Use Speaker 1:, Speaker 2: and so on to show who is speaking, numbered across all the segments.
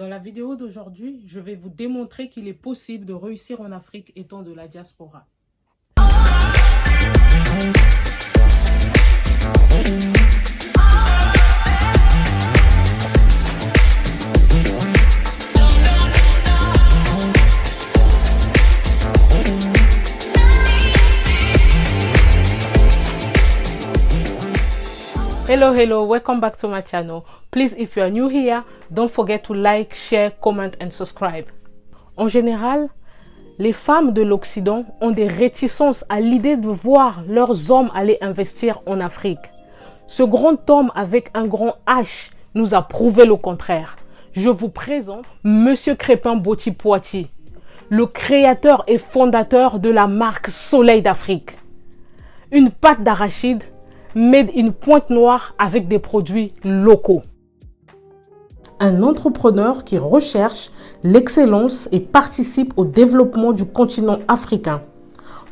Speaker 1: Dans la vidéo d'aujourd'hui, je vais vous démontrer qu'il est possible de réussir en Afrique étant de la diaspora. Hello, welcome back to my channel. Please, if you are new here, don't forget to like, share, comment and subscribe. En général, les femmes de l'Occident ont des réticences à l'idée de voir leurs hommes aller investir en Afrique. Ce grand homme avec un grand H nous a prouvé le contraire. Je vous présente Monsieur Crépin Boti-Poiti, le créateur et fondateur de la marque Soleil d'Afrique. Une pâte d'arachide made in Pointe-Noire avec des produits locaux. Un entrepreneur qui recherche l'excellence et participe au développement du continent africain.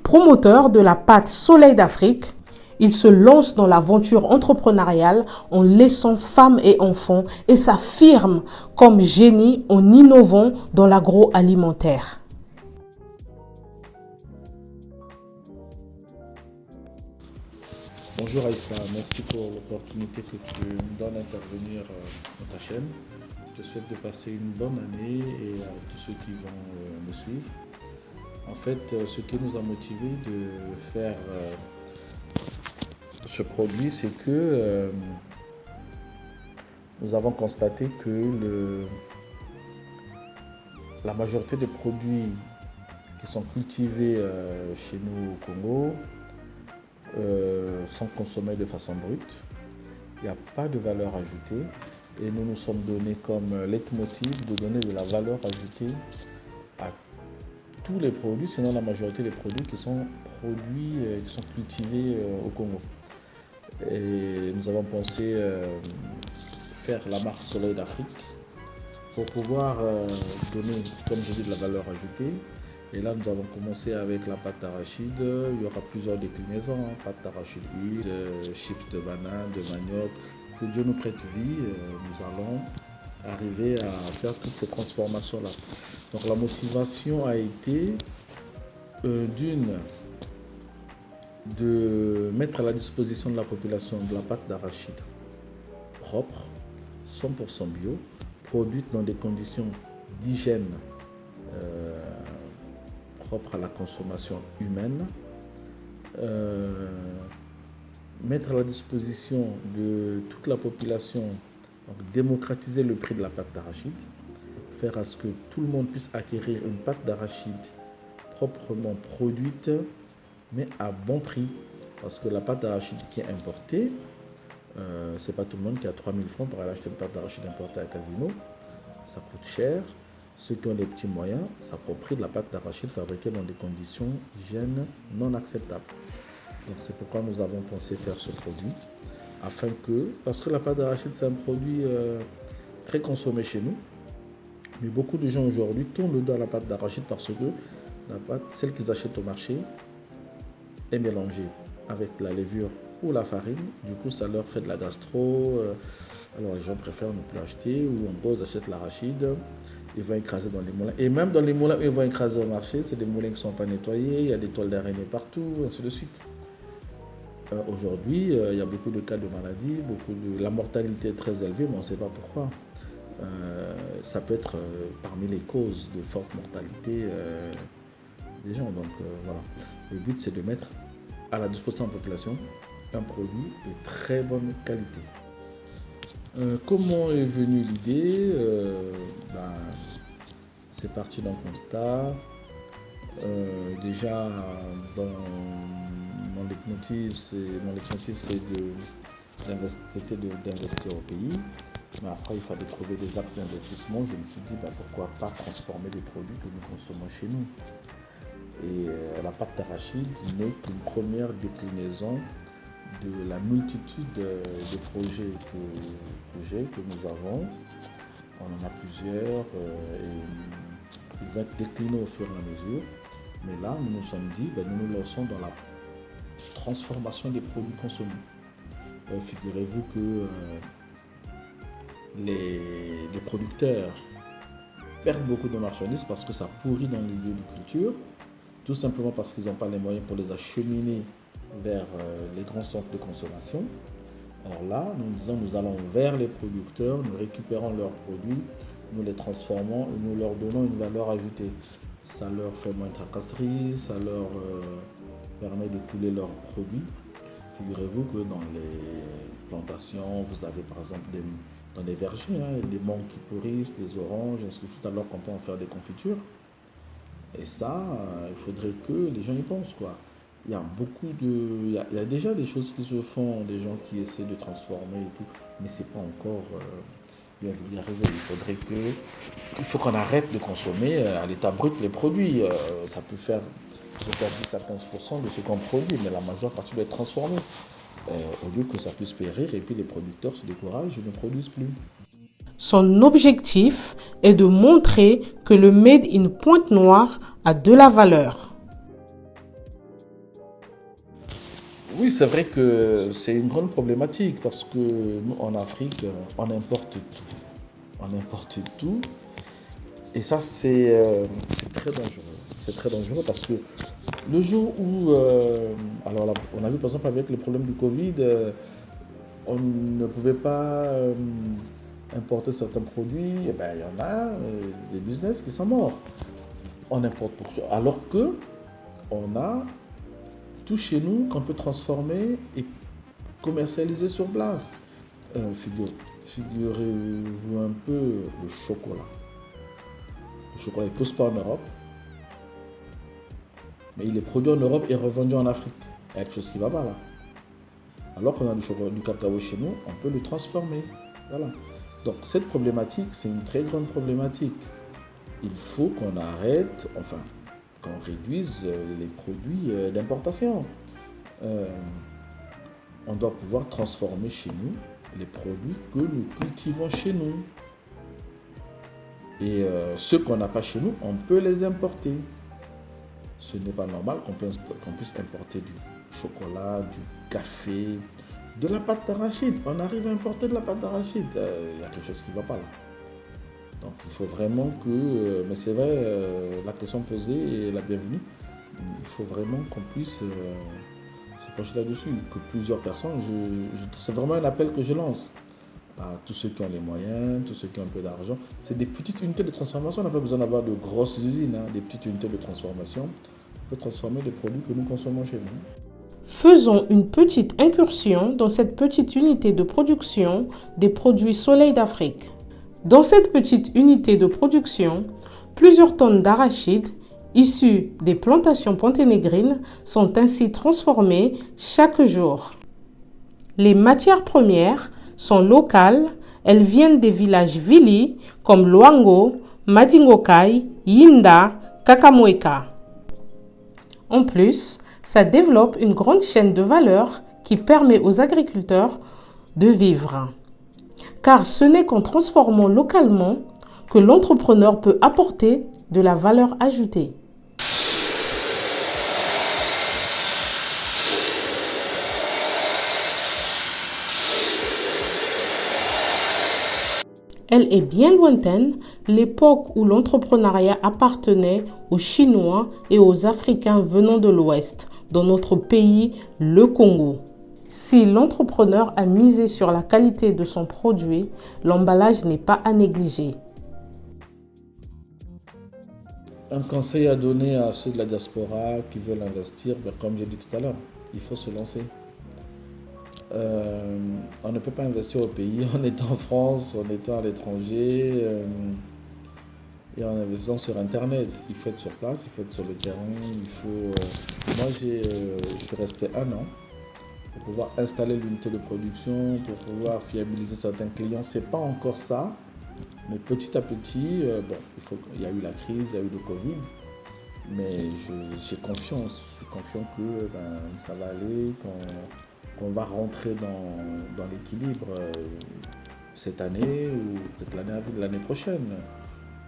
Speaker 1: Promoteur de la pâte Soleil d'Afrique, il se lance dans l'aventure entrepreneuriale en laissant femmes et enfants et s'affirme comme génie en innovant dans l'agroalimentaire.
Speaker 2: Bonjour Aïssa, merci pour l'opportunité que tu me donnes d'intervenir dans ta chaîne. Je te souhaite de passer une bonne année et à tous ceux qui vont me suivre. En fait, ce qui nous a motivé de faire ce produit, c'est que nous avons constaté que la majorité des produits qui sont cultivés chez nous au Congo sont consommés de façon brute. Il n'y a pas de valeur ajoutée et nous nous sommes donnés comme leitmotiv de donner de la valeur ajoutée à tous les produits, sinon la majorité des produits qui sont cultivés au Congo. Et nous avons pensé faire la marque Soleil d'Afrique pour pouvoir donner, comme je dis, de la valeur ajoutée. Et là, nous avons commencé avec la pâte d'arachide. Il y aura plusieurs déclinaisons, pâte d'arachide huile, chips de banane, de manioc. Que Dieu nous prête vie, nous allons arriver à faire toutes ces transformations-là. Donc la motivation a été de mettre à la disposition de la population de la pâte d'arachide propre, 100% bio, produite dans des conditions d'hygiène propre à la consommation humaine, mettre à la disposition de toute la population, donc démocratiser le prix de la pâte d'arachide, faire à ce que tout le monde puisse acquérir une pâte d'arachide proprement produite, mais à bon prix, parce que la pâte d'arachide qui est importée, c'est pas tout le monde qui a 3000 francs pour aller acheter une pâte d'arachide importée à Casino, ça coûte cher. Ceux qui ont des petits moyens s'approprient de la pâte d'arachide fabriquée dans des conditions d'hygiène non acceptables. Donc c'est pourquoi nous avons pensé faire ce produit, parce que la pâte d'arachide c'est un produit très consommé chez nous, mais beaucoup de gens aujourd'hui tournent le dos à la pâte d'arachide parce que la pâte, celle qu'ils achètent au marché, est mélangée avec la levure ou la farine, du coup ça leur fait de la gastro, alors les gens préfèrent ne plus acheter, ou en gros ils achètent l'arachide. Ils vont écraser dans les moulins. Et même dans les moulins, ils vont écraser au marché. C'est des moulins qui ne sont pas nettoyés. Il y a des toiles d'araignée partout, ainsi de suite. Aujourd'hui, il y a beaucoup de cas de maladies. La mortalité est très élevée, mais on ne sait pas pourquoi. Ça peut être parmi les causes de forte mortalité des gens. Donc voilà. Le but, c'est de mettre à la disposition de la population un produit de très bonne qualité. Comment est venue l'idée? C'est parti d'un constat. Déjà, mon leitmotiv, c'était d'investir au pays. Mais après, il fallait trouver des axes d'investissement. Je me suis dit, pourquoi pas transformer des produits que nous consommons chez nous. Et la pâte d'arachide n'est qu'une première déclinaison de la multitude de projets que nous avons. On en a plusieurs et il va être décliné au fur et à mesure. Mais là, nous nous sommes dit, nous nous lançons dans la transformation des produits consommés. Figurez-vous que les producteurs perdent beaucoup de marchandises parce que ça pourrit dans les lieux de culture, tout simplement parce qu'ils n'ont pas les moyens pour les acheminer vers les grands centres de consommation. Alors là, nous allons vers les producteurs, nous récupérons leurs produits, nous les transformons et nous leur donnons une valeur ajoutée. Ça leur fait moins de tracasseries, ça leur permet de couler leurs produits. Figurez-vous que dans les plantations, vous avez par exemple dans les vergers, des mangues qui pourrissent, des oranges, ainsi de suite, alors qu'on peut en faire des confitures. Et ça, il faudrait que les gens y pensent, quoi. Il y a il y a déjà des choses qui se font, des gens qui essaient de transformer et tout, mais c'est pas encore bien vulgarisé. Il faut qu'on arrête de consommer à l'état brut les produits. Ça peut faire 10 à 15% de ce qu'on produit, mais la majeure partie doit être transformée. Au lieu que ça puisse périr et puis les producteurs se découragent et ne produisent plus.
Speaker 1: Son objectif est de montrer que le Made in Pointe-Noire a de la valeur.
Speaker 2: Oui, c'est vrai que c'est une grande problématique parce que nous, en Afrique, on importe tout. On importe tout. Et ça, c'est très dangereux. C'est très dangereux parce que le jour où... alors là, on a vu par exemple avec le problème du Covid, on ne pouvait pas importer certains produits. Et ben, il y en a des business qui sont morts. On importe beaucoup. Alors que on a tout chez nous qu'on peut transformer et commercialiser sur place. Figurez-vous un peu le chocolat. Le chocolat ne pousse pas en Europe, mais il est produit en Europe et revendu en Afrique. Il y a quelque chose qui va pas là. Alors qu'on a du cacao chez nous, on peut le transformer. Voilà. Donc cette problématique, c'est une très grande problématique. Il faut qu'on arrête, enfin, qu'on réduise les produits d'importation. On doit pouvoir transformer chez nous les produits que nous cultivons chez nous. Et ceux qu'on n'a pas chez nous, on peut les importer. Ce n'est pas normal qu'on puisse importer du chocolat, du café, de la pâte d'arachide. On arrive à importer de la pâte d'arachide. Il y a quelque chose qui ne va pas là. Donc il faut vraiment que, mais c'est vrai, la question posée est la bienvenue. Il faut vraiment qu'on puisse se pencher là-dessus, que plusieurs personnes, c'est vraiment un appel que je lance à tous ceux qui ont les moyens, tous ceux qui ont un peu d'argent. C'est des petites unités de transformation, on n'a pas besoin d'avoir de grosses usines, des petites unités de transformation. On peut transformer des produits que nous consommons chez nous.
Speaker 1: Faisons une petite incursion dans cette petite unité de production des produits Soleil d'Afrique. Dans cette petite unité de production, plusieurs tonnes d'arachides issues des plantations ponténégrines sont ainsi transformées chaque jour. Les matières premières sont locales, elles viennent des villages Vili comme Luango, Madingokai, Yinda, Kakamweka. En plus, ça développe une grande chaîne de valeur qui permet aux agriculteurs de vivre. Car ce n'est qu'en transformant localement que l'entrepreneur peut apporter de la valeur ajoutée. Elle est bien lointaine, l'époque où l'entrepreneuriat appartenait aux Chinois et aux Africains venant de l'Ouest, dans notre pays, le Congo. Si l'entrepreneur a misé sur la qualité de son produit, l'emballage n'est pas à négliger.
Speaker 2: Un conseil à donner à ceux de la diaspora qui veulent investir, comme j'ai dit tout à l'heure, il faut se lancer. On ne peut pas investir au pays en étant en France, en étant à l'étranger et en investissant sur Internet. Il faut être sur place, il faut être sur le terrain. Moi, je suis resté 1 an pour pouvoir installer l'unité de production, pour pouvoir fiabiliser certains clients. C'est pas encore ça, mais petit à petit, il y a eu la crise, il y a eu le Covid, mais j'ai confiance. Je suis confiant que ça va aller, qu'on va rentrer dans l'équilibre cette année ou peut-être l'année prochaine.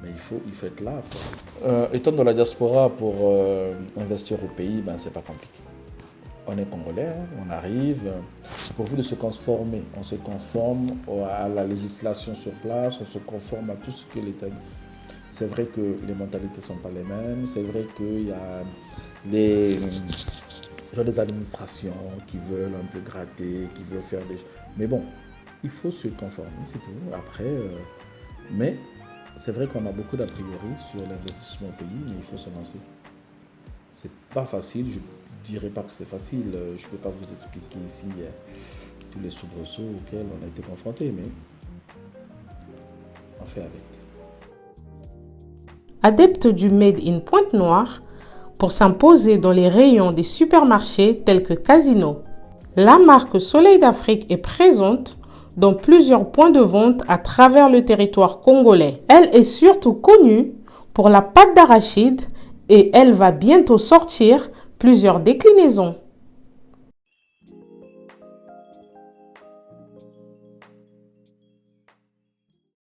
Speaker 2: Mais il faut être là. Étant dans la diaspora pour investir au pays, c'est pas compliqué. On est congolais, on arrive. Pour vous de se conformer, on se conforme à la législation sur place, on se conforme à tout ce que l'État dit. c'est vrai que les mentalités ne sont pas les mêmes. C'est vrai qu'il y a des administrations qui veulent un peu gratter, qui veulent faire des choses. Mais bon, il faut se conformer, c'est tout. Après, mais c'est vrai qu'on a beaucoup d'a priori sur l'investissement au pays, mais il faut se lancer. C'est pas facile, je dirais pas que c'est facile. Je peux pas vous expliquer ici tous les soubresauts auxquels on a été confrontés, mais on fait avec.
Speaker 1: Adepte du Made in Pointe-Noire, pour s'imposer dans les rayons des supermarchés tels que Casino, la marque Soleil d'Afrique est présente dans plusieurs points de vente à travers le territoire congolais. Elle est surtout connue pour la pâte d'arachide et elle va bientôt sortir plusieurs déclinaisons.